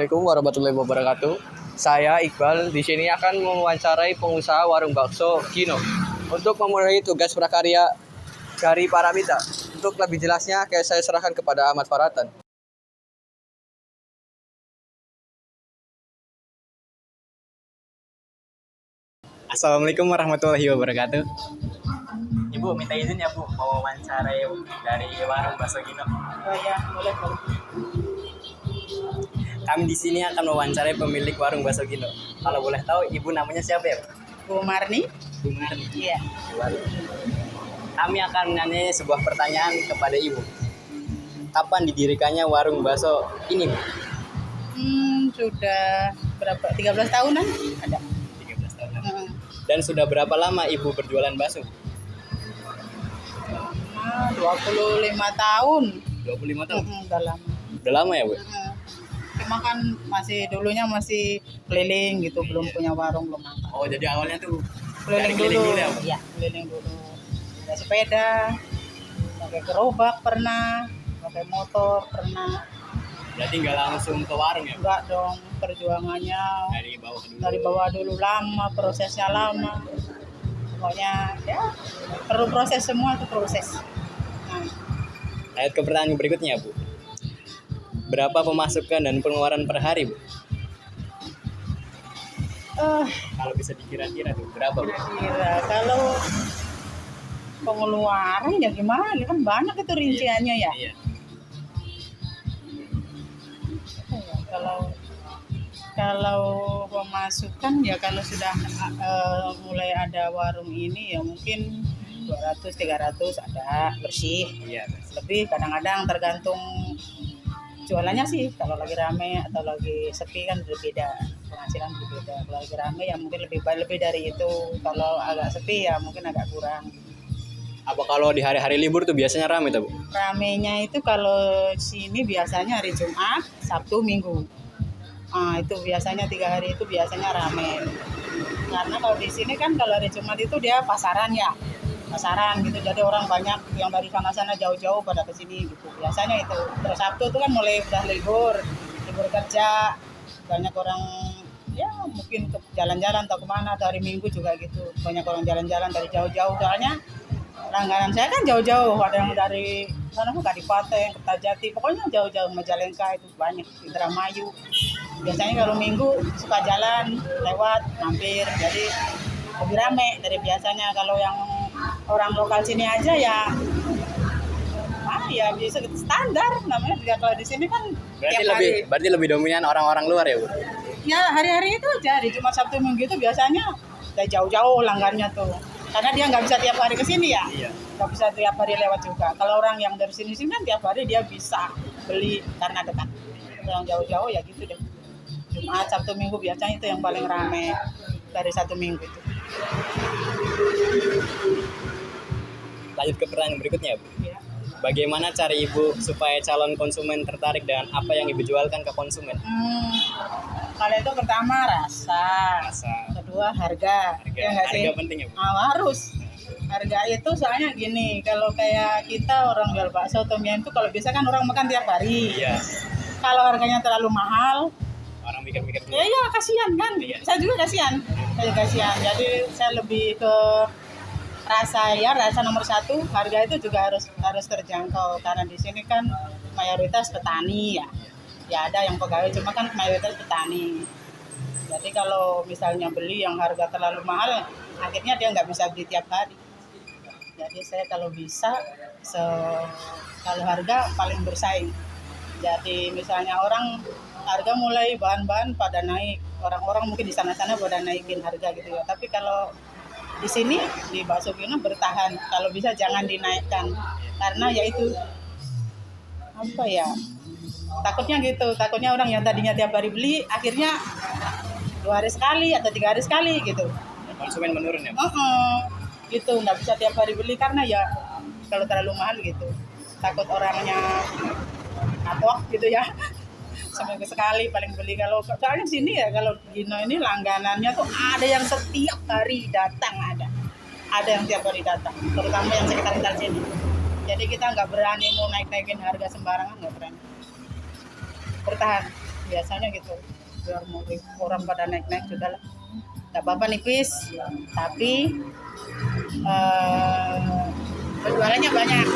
Assalamualaikum warahmatullahi wabarakatuh. Saya Iqbal di sini akan mewawancarai pengusaha warung bakso Gino untuk memenuhi tugas prakarya dari Paramita. Untuk lebih jelasnya, saya serahkan kepada Ahmad Faratan. Assalamualaikum warahmatullahi wabarakatuh. Ibu minta izin ya Bu, mau wawancarai dari warung bakso Gino. Oh ya, boleh. Kami di sini akan mewawancarai pemilik warung bakso Gino. Kalau boleh tahu, Ibu namanya siapa ya? Bu Marni? Bu Marni. Iya. Kami akan menanyai sebuah pertanyaan kepada Ibu. Kapan didirikannya warung bakso ini, Bu? Sudah berapa? 13 tahunan ada. 13 tahun. Dan sudah berapa lama Ibu berjualan bakso? 25 tahun. 25 tahun. Udah lama. Udah lama ya, Bu? Cuma kan dulunya masih keliling gitu, belum punya warung, belum apa. Oh, jadi awalnya tuh Keliling dari dulu. ya, Bu? Iya, keliling dulu. Pakai sepeda, pakai gerobak pernah, pakai motor pernah. Berarti nggak langsung ke warung ya, Bu? Enggak dong, perjuangannya Dari bawah dulu. dari bawah dulu lama, prosesnya lama. Pokoknya ya perlu proses, semua itu proses. Nah, Lanjut ke pertanyaan berikutnya, Bu. Berapa pemasukan dan pengeluaran per hari, Bu? Kalau bisa dikira-kira tuh, berapa, Bu? kira kalau pengeluaran ya gimana? Ini kan banyak itu rinciannya ya. Iya. Kalau pemasukan ya kalau sudah mulai ada warung ini ya mungkin 200-300 ada bersih. Iya. Lebih kadang-kadang tergantung jualannya sih. Kalau lagi rame atau lagi sepi kan berbeda, penghasilan berbeda. Kalau lagi rame ya mungkin lebih dari itu. Kalau agak sepi ya mungkin agak kurang. Apa kalau di hari-hari libur tuh biasanya ramai tuh, Bu? Ramenya itu kalau sini biasanya hari Jumat, Sabtu, Minggu. Itu biasanya 3 hari itu biasanya rame. Karena kalau di sini kan kalau hari Jumat itu dia pasaran ya. Pasaran gitu, jadi orang banyak yang dari sana jauh-jauh pada ke sini gitu. Biasanya itu. Terus Sabtu itu kan mulai udah libur kerja. Banyak orang ya mungkin ke jalan-jalan atau kemana, atau hari Minggu juga gitu. Banyak orang jalan-jalan dari jauh-jauh, soalnya langganan saya kan jauh-jauh, ada yang dari sana ke Kadipaten, Kertajati, pokoknya jauh-jauh, Majalengka itu banyak, Indramayu. Biasanya kalau Minggu suka jalan lewat mampir, jadi lebih rame dari biasanya. Kalau yang orang lokal sini aja ya ya bisa standar namanya juga. Kalau di sini kan Berarti lebih dominan orang-orang luar ya, Bu? ya hari-hari itu aja, di Jumat Sabtu Minggu itu biasanya dari jauh-jauh langgannya tuh, karena dia nggak bisa tiap hari ke sini ya. Iya. Nggak bisa tiap hari lewat juga. Kalau orang yang dari sini kan tiap hari dia bisa beli karena dekat. Yang jauh-jauh ya gitu deh. Jumat Sabtu Minggu biasanya itu yang paling rame dari satu minggu itu. Lanjut ke pertanyaan berikutnya, Bu. Ya. Bagaimana cara Ibu supaya calon konsumen tertarik dengan apa yang Ibu jualkan ke konsumen? Kalau itu pertama rasa, kedua harga. Ya nggak sih? Harga penting ya, Bu? Harus. Harga itu soalnya gini, kalau kayak kita orang jual bakso atau mie itu kalau bisa kan orang makan tiap hari. Iya. Kalau harganya terlalu mahal, Orang mikir-mikir dulu. ya kasihan kan. Iya. Saya juga kasihan. Jadi saya lebih ke rasa nomor 1. Harga itu juga harus terjangkau, karena di sini kan mayoritas petani ya. Ya ada yang pegawai, cuma kan mayoritas petani. Jadi kalau misalnya beli yang harga terlalu mahal, akhirnya dia nggak bisa beli tiap hari. Jadi saya kalau bisa, kalau harga paling bersaing. Jadi misalnya orang harga mulai bahan-bahan pada naik, orang-orang mungkin di sana-sana pada naikin harga gitu ya. Tapi kalau di sini di bakso Gino bertahan, kalau bisa jangan dinaikkan, karena yaitu apa ya, takutnya orang yang tadinya tiap hari beli akhirnya 2 hari sekali atau 3 hari sekali gitu. Konsumen menurun ya, Bu? Gitu, nggak bisa tiap hari beli karena ya kalau terlalu mahal gitu, takut orangnya kapok gitu ya. Seminggu sekali paling beli. Kalau soalnya sini ya, kalau Gino ini langganannya tuh ada yang setiap hari datang, ada yang tiap hari datang, terutama yang sekitar sini. Jadi kita nggak berani mau naikin harga sembarangan, nggak berani. Bertahan biasanya gitu, biar mau orang pada naik-naik sudah lah, nggak apa-apa nipis, tapi penjualannya banyak,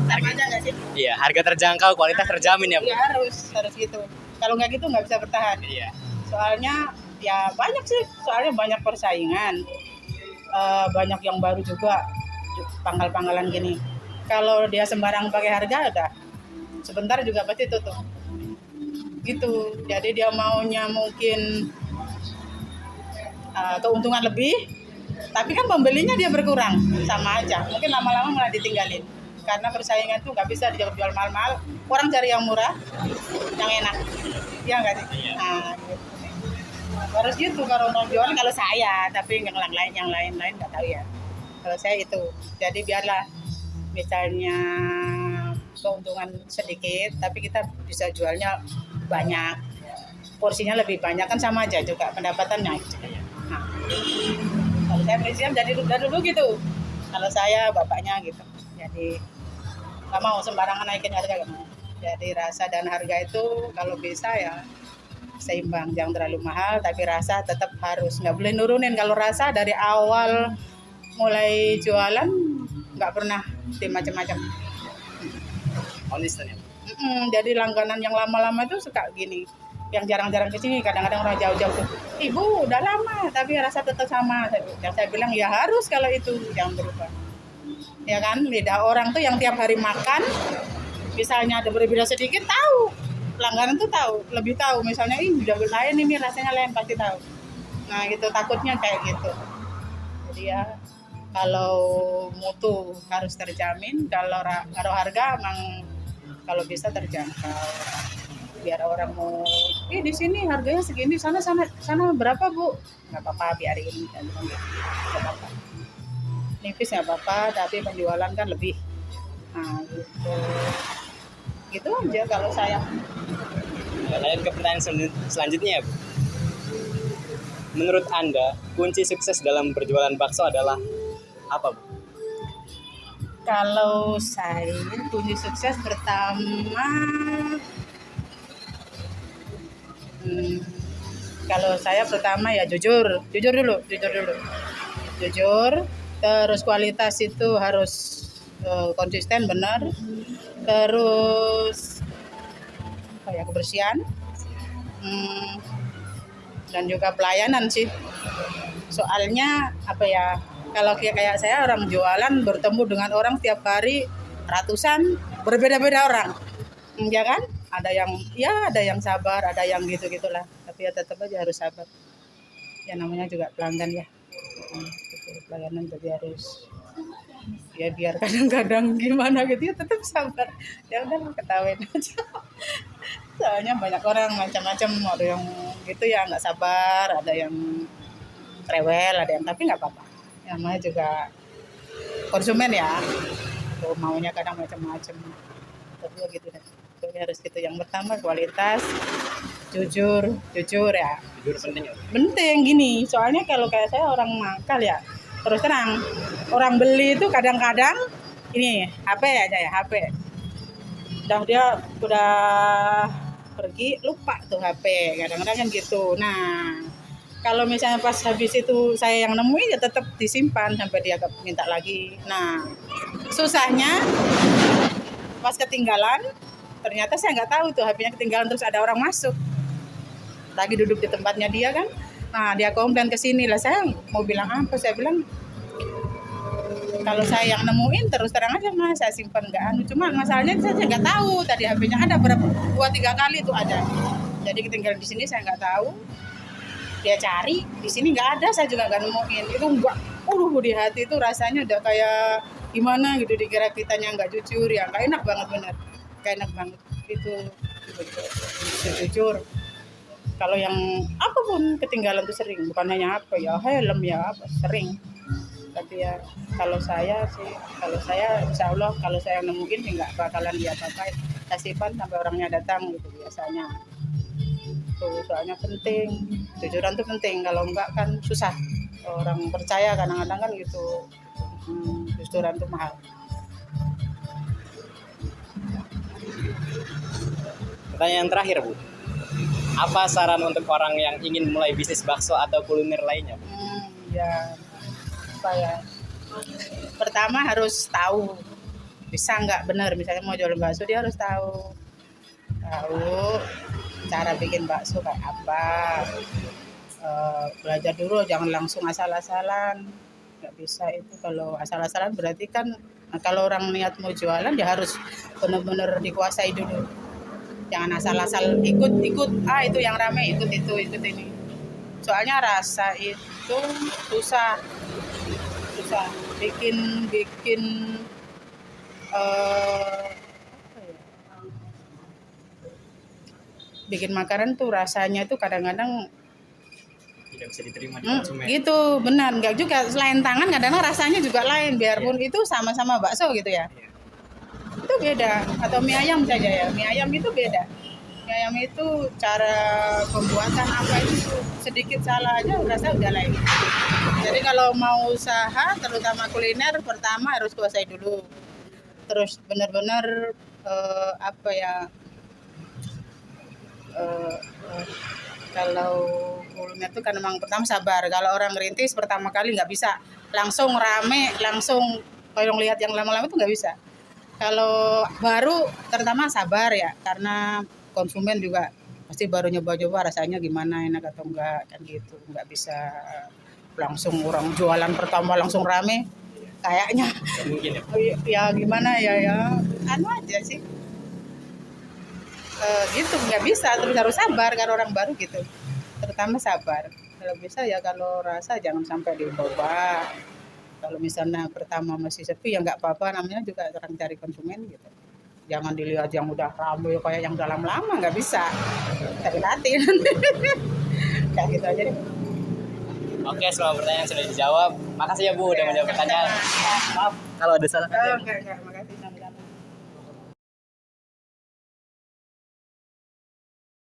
sama aja nggak sih? Iya, harga terjangkau, kualitas terjamin ya Bu. Ya harus gitu, kalau nggak gitu nggak bisa bertahan. Iya. Soalnya ya banyak sih, soalnya banyak persaingan, banyak yang baru juga panggal-panggalan gini. Kalau dia sembarang pakai harga udah sebentar juga pasti tutup gitu. Jadi dia maunya mungkin keuntungan lebih, tapi kan pembelinya dia berkurang, sama aja, mungkin lama-lama malah ditinggalin karena persaingan tuh nggak bisa dijual mahal-mahal, orang cari yang murah yang enak, ya nggak sih? Nah, gitu. Harus gitu kalau mau jual, kalau saya, tapi yang lain nggak tahu ya. Kalau saya itu, jadi biarlah misalnya keuntungan sedikit, tapi kita bisa jualnya banyak, porsinya lebih banyak kan sama aja juga pendapatannya. Nah, kalau saya prinsipnya dari dulu gitu. Kalau saya bapaknya gitu, jadi nggak mau sembarangan naikin harga. Jadi rasa dan harga itu kalau bisa ya seimbang, jangan terlalu mahal, tapi rasa tetap harus, nggak boleh nurunin. Kalau rasa dari awal mulai jualan nggak pernah macam-macam. Konsisten ya. Jadi langganan yang lama-lama itu suka gini, yang jarang-jarang kesini, kadang-kadang orang jauh-jauh tuh, ibu udah lama tapi rasa tetap sama. Yang saya bilang ya harus, kalau itu jangan berubah. Ya kan, lidah orang tuh yang tiap hari makan, misalnya ada berbeda sedikit tahu. Langganan tuh tahu, lebih tahu. Misalnya udah lain ini, rasanya lain, pasti tahu. Nah gitu, takutnya kayak gitu. Jadi ya kalau mutu harus terjamin, kalau harga emang kalau bisa terjangkau. Biar orang mau, di sini harganya segini, sana berapa Bu? Nggak apa-apa, biarin. Nggak apa-apa. Nipis nggak apa-apa, tapi penjualan kan lebih. Nah gitu. Gitu aja kalau saya. Lanjut ke pertanyaan selanjutnya ya Bu. Menurut Anda, kunci sukses dalam berjualan bakso adalah apa Bu? Kalau saya kunci sukses pertama, kalau saya pertama ya jujur dulu. Jujur, terus kualitas itu harus konsisten, benar. Terus kayak kebersihan, dan juga pelayanan sih. Soalnya apa ya, kalau kayak saya orang jualan bertemu dengan orang tiap hari ratusan, berbeda-beda orang, ya kan? Ada yang sabar, ada yang gitu-gitulah. Tapi ya tetap aja harus sabar. Ya namanya juga pelanggan ya. Gitu, pelayanan jadi harus ya, biar kadang-kadang gimana gitu ya tetap sabar. Ya udah ketawain aja. Soalnya banyak orang macam-macam, ada yang gitu ya nggak sabar, ada yang rewel, ada yang, tapi nggak apa-apa. Yang namanya juga konsumen ya, tuh maunya kadang macam-macam. Tapi ya gitu deh. Jadi harus gitu. Yang pertama kualitas, jujur ya. Jujur penting ya. Penting gini, soalnya kalau kayak saya orang nakal ya, terus terang, orang beli itu kadang-kadang ini HP aja ya, HP. Dia udah pergi lupa tuh HP, kadang-kadang kan gitu. Nah kalau misalnya pas habis itu saya yang nemuin ya tetap disimpan sampai dia minta lagi. Nah susahnya pas ketinggalan, ternyata saya nggak tahu tuh HP-nya ketinggalan, terus ada orang masuk lagi duduk di tempatnya dia kan. Nah dia komplain ke sini lah, saya mau bilang apa, saya bilang kalau saya yang nemuin terus terang aja Mas, saya simpan nggak anu. Cuma masalahnya saya nggak tahu tadi HP-nya ada berapa, 2-3 kali itu ada. Jadi ketinggalan di sini saya nggak tahu. Dia cari di sini nggak ada, saya juga nggak nemuin. Itu enggak, di hati itu rasanya udah kayak gimana gitu, dikira kitanya nggak jujur ya, nggak enak banget, bener, nggak enak banget itu jujur. Kalau yang apapun ketinggalan tuh sering, bukan hanya apa ya, helm ya apa, sering. Tapi ya kalau saya insya Allah kalau saya nemuin sih nggak bakalan dia apa-apa, saya simpan sampai orangnya datang gitu biasanya. Tuh soalnya penting, jujuran tuh penting, kalau enggak kan susah orang percaya, kadang-kadang kan gitu. Jujuran tuh mahal. Pertanyaan terakhir Bu, Apa saran untuk orang yang ingin mulai bisnis bakso atau kuliner lainnya, Bu? Ya apa ya, pertama harus tahu bisa nggak benar, misalnya mau jualan bakso dia harus tahu cara bikin bakso kayak apa. Belajar dulu, jangan langsung asal-asalan, nggak bisa itu. Kalau asal-asalan berarti kan, nah, kalau orang niat mau jualan ya harus benar-benar dikuasai dulu, jangan asal-asal ikut itu yang rame, ikut ini. Soalnya rasa itu susah bikin bikin makanan tuh rasanya tuh kadang-kadang Tidak bisa diterima di konsumen. gitu, benar. Nggak juga, selain tangan kadang-kadang rasanya juga lain, biarpun itu sama-sama bakso gitu ya, itu beda. Atau mie ayam saja ya, mie ayam itu beda. Mie ayam itu cara pembuatan apa itu sedikit salah aja rasa udah lain. Jadi kalau mau usaha terutama kuliner, pertama harus kuasai dulu, terus benar-benar apa ya, kalau kuliner itu kan memang pertama sabar. Kalau orang ngerintis pertama kali nggak bisa langsung rame, langsung kalau lihat yang lama-lama itu nggak bisa. Kalau baru terutama sabar ya, karena konsumen juga pasti baru nyoba-nyoba rasanya gimana, enak atau enggak, kan gitu. Nggak bisa langsung orang jualan pertama langsung rame kayaknya. Mungkin ya. Ya gimana ya anu aja sih. Gitu nggak bisa, terus harus sabar kan orang baru gitu, terutama sabar. Kalau bisa ya, kalau rasa jangan sampai dicoba. Kalau misalnya pertama masih sepi ya nggak apa-apa, namanya juga orang cari konsumen gitu. Jangan dilihat yang udah ramai kayak yang dalam lama, nggak bisa, hati-hati nanti. Kayak gitu aja deh. Oke, semua pertanyaan sudah dijawab. Makasih ya Bu udah menjawab pertanyaan. Maaf kalau ada salah kata. Enggak, makasih.